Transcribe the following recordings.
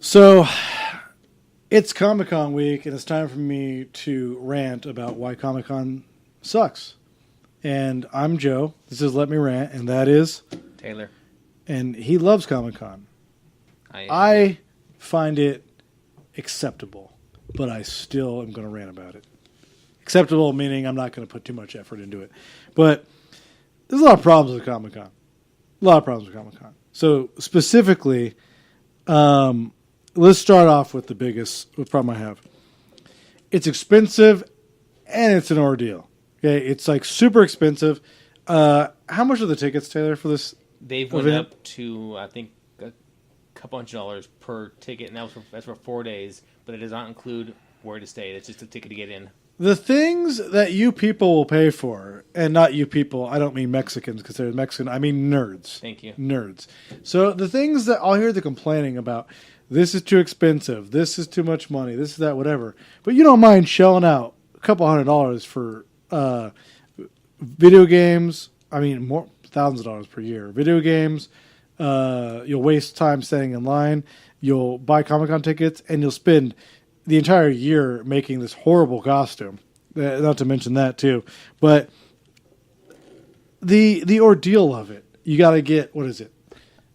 So it's Comic-Con week, and it's time for me to rant about why Comic-Con sucks. And I'm Joe. This is Let Me Rant, and that is Taylor. And he loves Comic-Con. I I find it acceptable, but I still am going to rant about it. Acceptable meaning I'm not going to put too much effort into it. But there's a lot of problems with Comic-Con. A lot of problems with Comic-Con. So specifically, let's start off with the biggest problem I have. It's expensive and it's an ordeal. Okay, it's like super expensive. How much are the tickets, Taylor, for this? They've went up to I think a couple $100 per ticket, and that's for 4 days. But it does not include where to stay. It's just a ticket to get in. The things that you people will pay for, and not you people, I don't mean Mexicans because they're Mexican, I mean nerds. Thank you. Nerds. So the things that I'll hear the complaining about, this is too expensive, this is too much money, this is that, whatever. But you don't mind shelling out a couple $100 for video games. I mean, more thousands of dollars per year. Video games, you'll waste time standing in line, you'll buy Comic-Con tickets, and you'll spend the entire year making this horrible costume. Not to mention that too, but the ordeal of it. You got to get, what is it?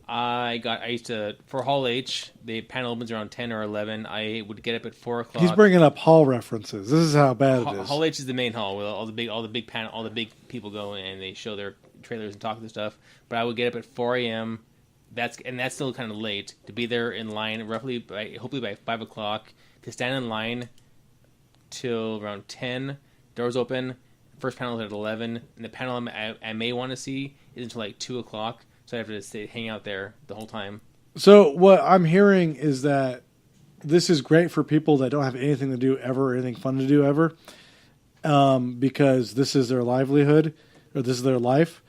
I used to, for Hall H, the panel opens around 10 or 11. I would get up at 4 o'clock. He's bringing up hall references. This is how bad it is. Hall H is the main hall where all the big people go and they show their trailers and talk and stuff. But I would get up at 4 a.m. That's still kind of late to be there in line hopefully by 5 o'clock. To stand in line till around 10, doors open, first panel is at 11, and the panel I may want to see is until like 2 o'clock, so I have to hang out there the whole time. So what I'm hearing is that this is great for people that don't have anything to do ever, or anything fun to do ever, because this is their livelihood, or this is their life.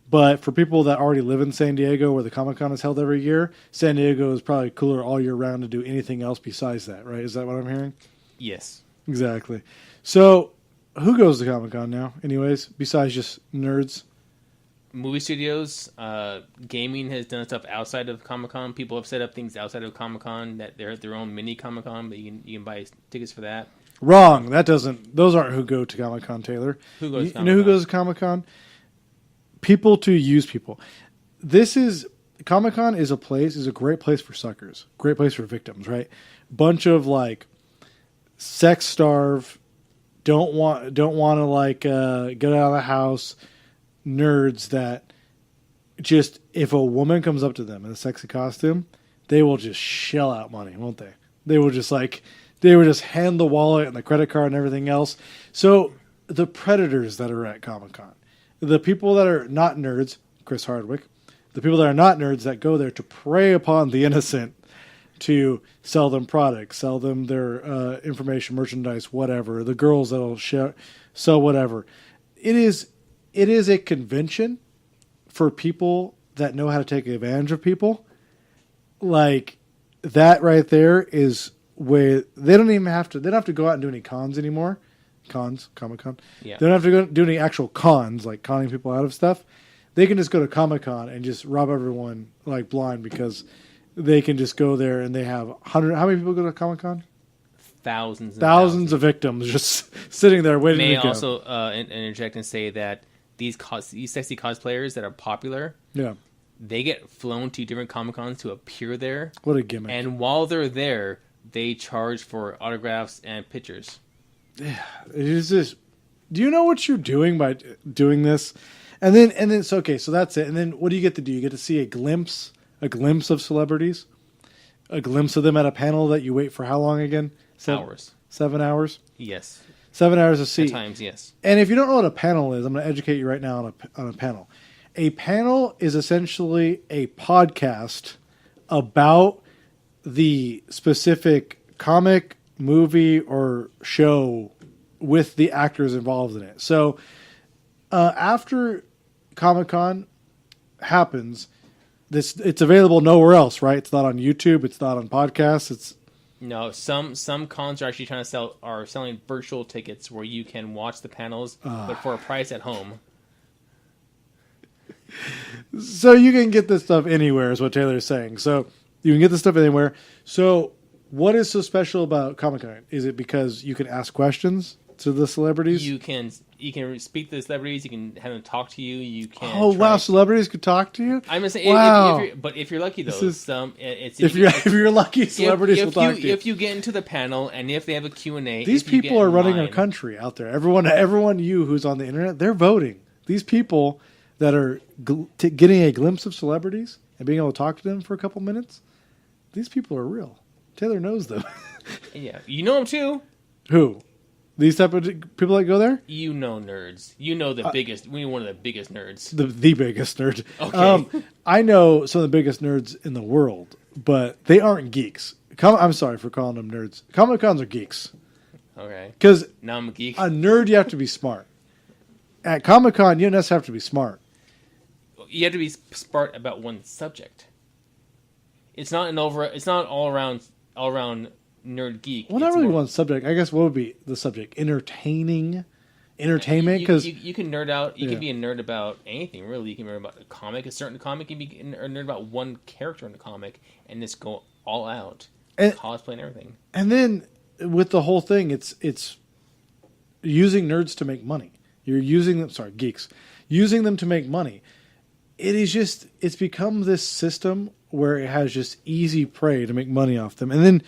But for people that already live in San Diego, where the Comic-Con is held every year, San Diego is probably cooler all year round to do anything else besides that, right? Is that what I'm hearing? Yes. Exactly. So, who goes to Comic-Con now, anyways, besides just nerds? Movie studios, gaming has done stuff outside of Comic-Con. People have set up things outside of Comic-Con that they're their own mini Comic-Con, but you can buy tickets for that. Wrong. Those aren't who go to Comic-Con, Taylor. Who goes to Comic-Con? You know who goes to Comic-Con? People to use people. Comic-Con is a great place for suckers, great place for victims, right? Bunch of like sex starved, don't want to like get out of the house nerds that just, if a woman comes up to them in a sexy costume, they will just shell out money, won't they? They will just hand the wallet and the credit card and everything else. So the predators that are at Comic-Con, the people that are not nerds, Chris Hardwick, the people that are not nerds that go there to prey upon the innocent, to sell them products, sell them their information, merchandise, whatever. The girls that'll sell whatever. It is a convention for people that know how to take advantage of people. Like that right there is where they don't have to go out and do any cons anymore. Cons, Comic-Con. Yeah. They don't have to do any actual cons, like conning people out of stuff. They can just go to Comic-Con and just rob everyone like blind, because they can just go there and they have how many people go to Comic-Con? Thousands of victims just sitting there waiting to go. May I also interject and say that these sexy cosplayers that are popular, yeah, they get flown to different Comic-Cons to appear there. What a gimmick. And while they're there, they charge for autographs and pictures. Yeah, it is just, do you know what you're doing by doing this? And then it's okay, so that's it. And then what do you get to do? You get to see a glimpse of celebrities, a glimpse of them at a panel that you wait for how long again? Hours. 7 hours? Yes. 7 hours to see. At times, yes. And if you don't know what a panel is, I'm going to educate you right now on a panel. A panel is essentially a podcast about the specific comic, movie, or show with the actors involved in it. So after Comic-Con happens, it's available nowhere else, right? It's not on YouTube. It's not on podcasts. No, some cons are actually selling virtual tickets where you can watch the panels, but for a price at home. So you can get this stuff anywhere, is what Taylor's saying. So You can get this stuff anywhere. So what is so special about Comic-Con? Is it because you can ask questions to the celebrities? You can speak to the celebrities. You can have them talk to you. You can. Oh wow! Celebrities could talk to you. I'm gonna say, wow. if you're lucky though, if you're lucky, celebrities will talk to you. If you get into the panel and if they have a Q&A, these people are running our country out there. Everyone, you who's on the internet, they're voting. These people that are getting a glimpse of celebrities and being able to talk to them for a couple minutes, these people are real. Taylor knows them. Yeah, you know them too. Who? These type of people that go there? You know nerds. You know the biggest. We're one of the biggest nerds. The biggest nerd. Okay. I know some of the biggest nerds in the world, but they aren't geeks. I'm sorry for calling them nerds. Comic-Cons are geeks. Okay. Because now I'm a geek. A nerd, you have to be smart. At Comic-Con, you don't necessarily have to be smart. You have to be smart about one subject. It's not It's not all around nerd geek. Well, not really one subject. I guess what would be the subject? Entertainment, because you can nerd out. You can be a nerd about anything really. You can nerd about a comic, a certain comic. You can be a nerd about one character in the comic and just go all out, and cosplay and everything. And then with the whole thing, it's using nerds to make money. You're using them. Sorry, geeks using them to make money. It's become this system where it has just easy prey to make money off them, and then.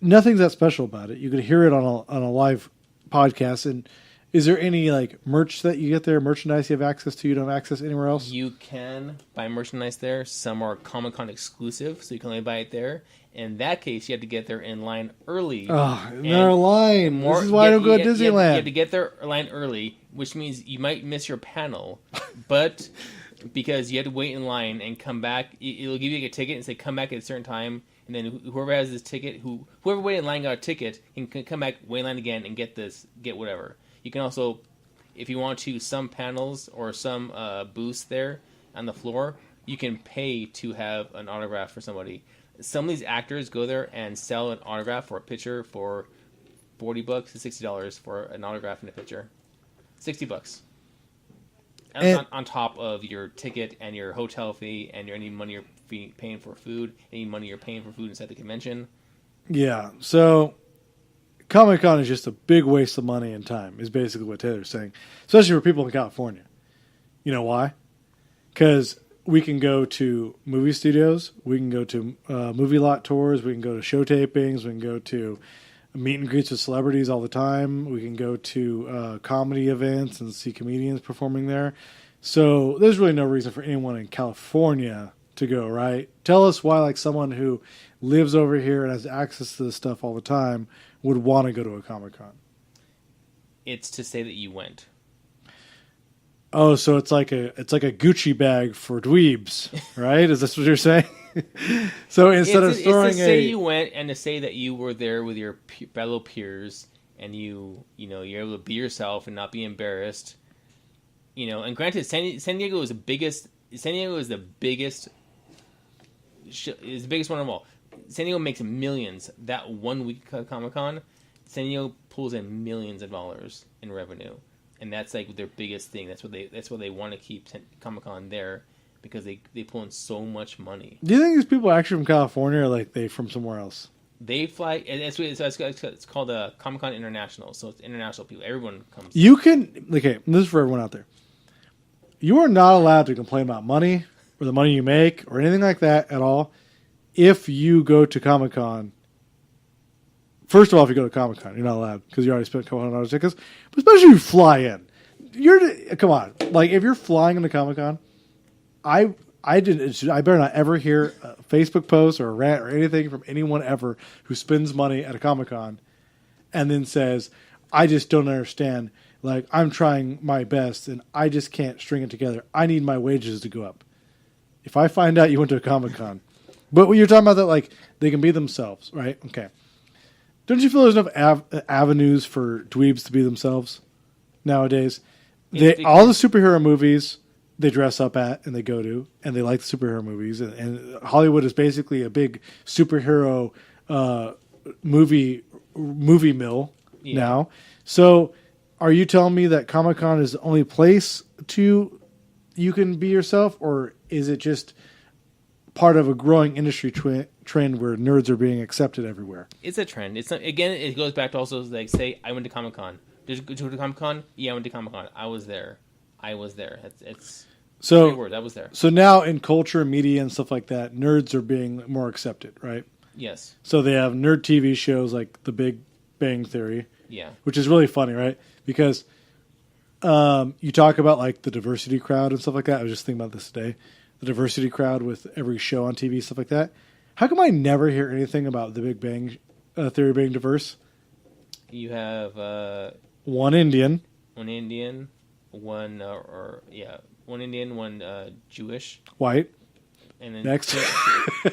Nothing's that special about it. You could hear it on a live podcast. And is there any like merch that you get there, merchandise you have access to, you don't have access anywhere else? You can buy merchandise there. Some are Comic-Con exclusive, so you can only buy it there. In that case, you have to get there in line early. Oh, they're in line. This is why I don't go to Disneyland. You have to get there in line early, which means you might miss your panel, but because you have to wait in line and come back, it'll give you a ticket and say come back at a certain time. And then whoever has this ticket, whoever waited in line got a ticket, can come back, wait in line again, and get whatever. You can also, if you want to, some panels or some booths there on the floor, you can pay to have an autograph for somebody. Some of these actors go there and sell an autograph or a picture for $40 to $60 for an autograph and a picture. $60. And on top of your ticket and your hotel fee and any money you're paying for food, any money you're paying for food inside the convention. Yeah, so Comic-Con is just a big waste of money and time, is basically what Taylor's saying, especially for people in California. You know why? Because we can go to movie studios, we can go to movie lot tours, we can go to show tapings, we can go to meet and greets with celebrities all the time. We can go to comedy events and see comedians performing there. So there's really no reason for anyone in California to go, right? Tell us why, like, someone who lives over here and has access to this stuff all the time would want to go to a Comic-Con. It's to say that you went. Oh, so it's like a Gucci bag for dweebs, right? Is this what you're saying? So instead of throwing it's to say you went and to say that you were there with your fellow peers and you're able to be yourself and not be embarrassed. And granted, San Diego is the biggest. San Diego is the biggest. Is the biggest one of them all. San Diego makes millions. That 1 week Comic-Con, San Diego pulls in millions of dollars in revenue, and that's like their biggest thing. That's what they want to keep Comic-Con there. Because they pull in so much money. Do you think these people are actually from California or like they from somewhere else? They fly. It's called a Comic-Con International. So it's international people. Everyone comes. You can. Okay, this is for everyone out there. You are not allowed to complain about money or the money you make or anything like that at all if you go to Comic-Con. First of all, if you go to Comic-Con, you're not allowed because you already spent a couple $100 tickets. But especially if you fly in. Come on. Like, if you're flying into Comic-Con, I better not ever hear a Facebook post or a rant or anything from anyone ever who spends money at a Comic-Con and then says, I just don't understand. Like, I'm trying my best and I just can't string it together. I need my wages to go up. If I find out you went to a Comic-Con, but when you're talking about that, like, they can be themselves, right? Okay. Don't you feel there's enough avenues for dweebs to be themselves nowadays? All the superhero movies they dress up at and they go to, and they like the superhero movies. And Hollywood is basically a big superhero movie mill now. So are you telling me that Comic-Con is the only place you can be yourself, or is it just part of a growing industry trend where nerds are being accepted everywhere. It's a trend. It's not, again, it goes back to also like say I went to Comic Con. Did you go to Comic Con? Yeah, I went to Comic Con. I was there. It's so three words. I was there. So now in culture, media, and stuff like that, nerds are being more accepted, right? Yes. So they have nerd TV shows like The Big Bang Theory. Yeah. Which is really funny, right? Because you talk about like the diversity crowd and stuff like that. I was just thinking about this today. The diversity crowd with every show on TV, stuff like that. How come I never hear anything about The Big Bang Theory being diverse? You have one Indian, one Indian, one Jewish, white, and then next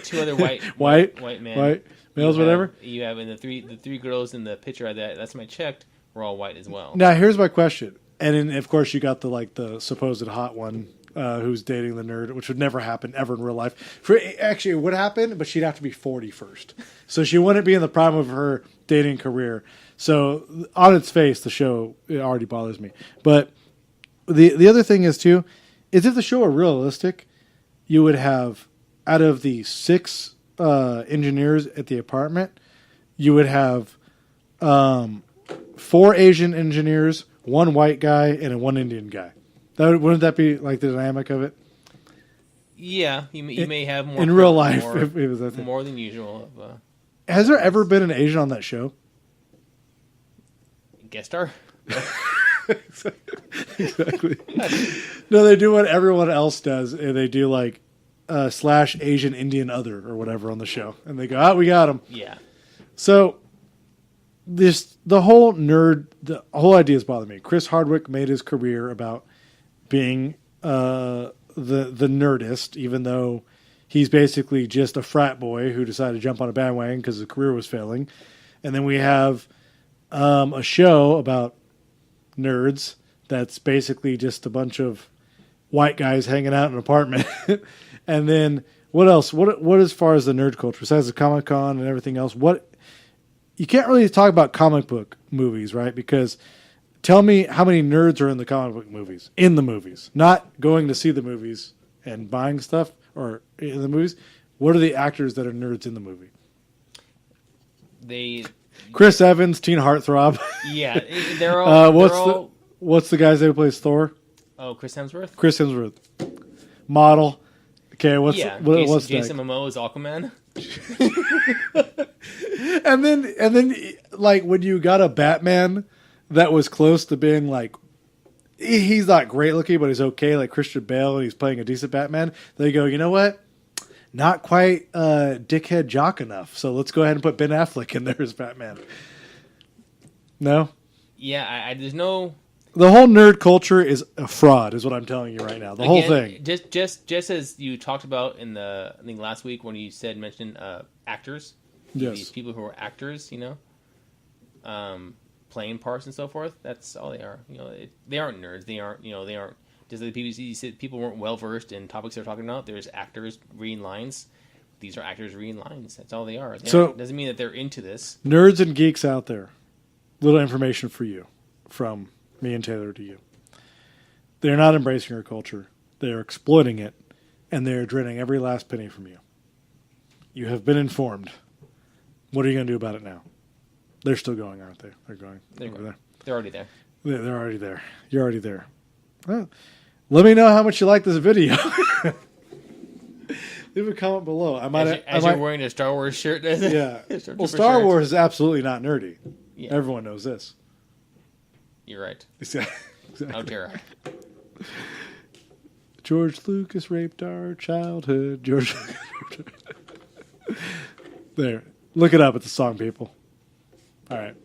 two other white men, white males, whatever. You have and the three girls in the picture that's my checked were all white as well. Now here's my question, and then of course you got the supposed hot one. Who's dating the nerd, which would never happen ever in real life. Actually, it would happen, but she'd have to be 40 first. So she wouldn't be in the prime of her dating career. So on its face, the show, it already bothers me. But the other thing is, too, is if the show were realistic, you would have, out of the 6 engineers at the apartment, you would have 4 Asian engineers, 1 white guy, and 1 Indian guy. Wouldn't that be like the dynamic of it? Yeah, you may have more in real life. If it was that thing. More than usual. Has there ever been an Asian on that show? Guest star? Exactly. No, they do what everyone else does. And they do like / Asian Indian other or whatever on the show, and they go, we got him. Yeah. So the whole idea is bothering me. Chris Hardwick made his career about being the nerdist, even though he's basically just a frat boy who decided to jump on a bandwagon because his career was failing. And then we have a show about nerds that's basically just a bunch of white guys hanging out in an apartment. And then what else? What as far as the nerd culture, besides the Comic-Con and everything else, you can't really talk about comic book movies, right? Because tell me how many nerds are in the comic book movies. In the movies. Not going to see the movies and buying stuff or in the movies. What are the actors that are nerds in the movie? Chris Evans, teen heartthrob. Yeah, they're all. What's the guys that plays Thor? Oh, Chris Hemsworth. Chris Hemsworth, model. Okay, what's Jason Momoa is Aquaman. and then like when you got a Batman that was close to being like, he's not great looking, but he's okay, like Christian Bale, and he's playing a decent Batman. They go, you know what? Not quite dickhead jock enough. So let's go ahead and put Ben Affleck in there as Batman. No? Yeah, there's no... The whole nerd culture is a fraud, is what I'm telling you right now. Whole thing. Just as you talked about in I think last week when you mentioned actors. Yes. These people who are actors, playing parts and so forth. That's all they are. They aren't nerds. They aren't. Just like you said, people weren't well versed in topics they're talking about. There's actors reading lines. These are actors reading lines. That's all they are. Doesn't mean that they're into this. Nerds and geeks out there. Little information for you from me and Taylor to you. They're not embracing your culture. They're exploiting it, and they're draining every last penny from you. You have been informed. What are you going to do about it now? They're still going, aren't they? They're going over there. They're already there. They're already there. You're already there. Well, let me know how much you like this video. Leave a comment below. You're wearing a Star Wars shirt. Yeah. Well, Star Wars is absolutely not nerdy. Yeah. Everyone knows this. You're right. Exactly. How dare I? George Lucas raped our childhood. There. Look it up. It's a song, people. All right.